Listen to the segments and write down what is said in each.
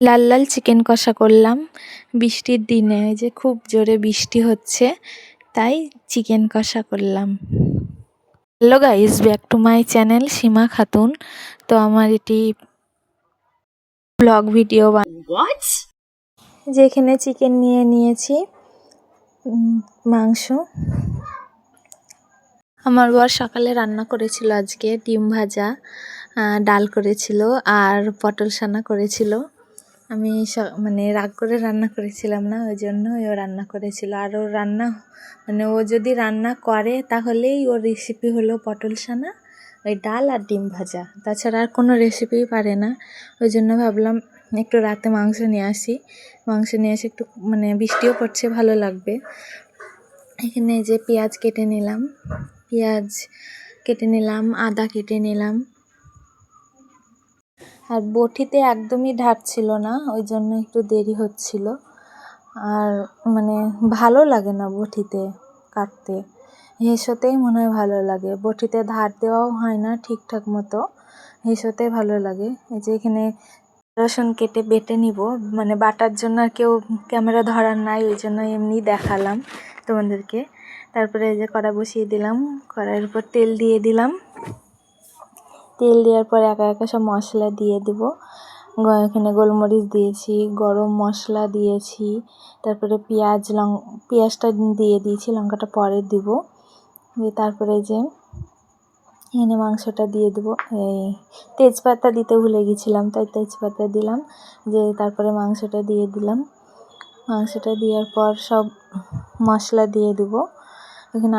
লাল লাল chicken কষা করলাম বৃষ্টির দিনে। ওই যে খুব জোরে বৃষ্টি হচ্ছে, তাই চিকেন কষা করলাম। Hello guys, back to my channel Seema Khatun. তো আমার এটি ব্লগ ভিডিও যেখানে চিকেন নিয়ে নিয়েছি, মাংস। আমার বর সকালে রান্না করেছিল আজকে ডিম ভাজা, ডাল করেছিল আর পটল সানা করেছিল। আমি মানে রাগ করে রান্না করেছিলাম না, ওই জন্য ও রান্না করেছিল। আর ওর রান্না মানে ও যদি রান্না করে তাহলেই ওর রেসিপি হলো পটল সানা, ওই ডাল আর ডিম ভাজা, তাছাড়া আর কোনো রেসিপিই পারে না। ওই জন্য ভাবলাম একটু রাতে মাংস নিয়ে আসি, একটু মানে বৃষ্টিও পড়ছে, ভালো লাগবে। এখানে যে পেঁয়াজ কেটে নিলাম, আদা কেটে নিলাম। আর বটিতে একদমই ঢাক ছিল না, ওই জন্য একটু দেরি হচ্ছিল। আর মানে ভালো লাগে না বটিতে কাটতে, হেঁসোতেই মনে হয় ভালো লাগে। বটিতে ধার দেওয়াও হয় না ঠিকঠাক মতো, হেঁসোতেই ভালো লাগে। এই যে এখানে রসুন কেটে বেটে নিব, মানে বাটার জন্য আর কেউ ক্যামেরা ধরার নাই, ওই জন্য এমনি দেখালাম তোমাদেরকে। তারপরে এই যে কড়া বসিয়ে দিলাম, কড়াইয়ের উপর তেল দিয়ে দিলাম। তেল দেওয়ার পর একা একা সব মশলা দিয়ে দেব। এখানে গোলমরিচ দিয়েছি, গরম মশলা দিয়েছি, তারপরে পেঁয়াজটা দিয়ে দিয়েছি, লঙ্কাটা পরে দিব। তারপরে যে এখানে মাংসটা দিয়ে দেবো। এই তেজপাতা দিতে ভুলে গেছিলাম, তাই তেজপাতা দিলাম। তারপরে মাংসটা দিয়ে দিলাম। মাংসটা দেওয়ার পর সব মশলা দিয়ে দেবো। এখানে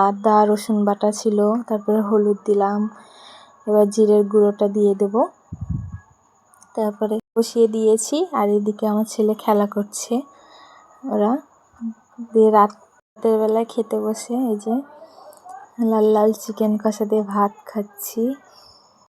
আদা রসুন বাটা ছিল, তারপরে হলুদ দিলাম। এবার জিরের গুঁড়োটা দিয়ে দেব। তারপরে কষিয়ে দিয়েছি। আর এদিকে আমার ছেলে খেলা করছে, ওরা দিয়ে রাতের বেলায় খেতে বসে এই যে লাল লাল চিকেন কষা দিয়ে ভাত খাচ্ছি।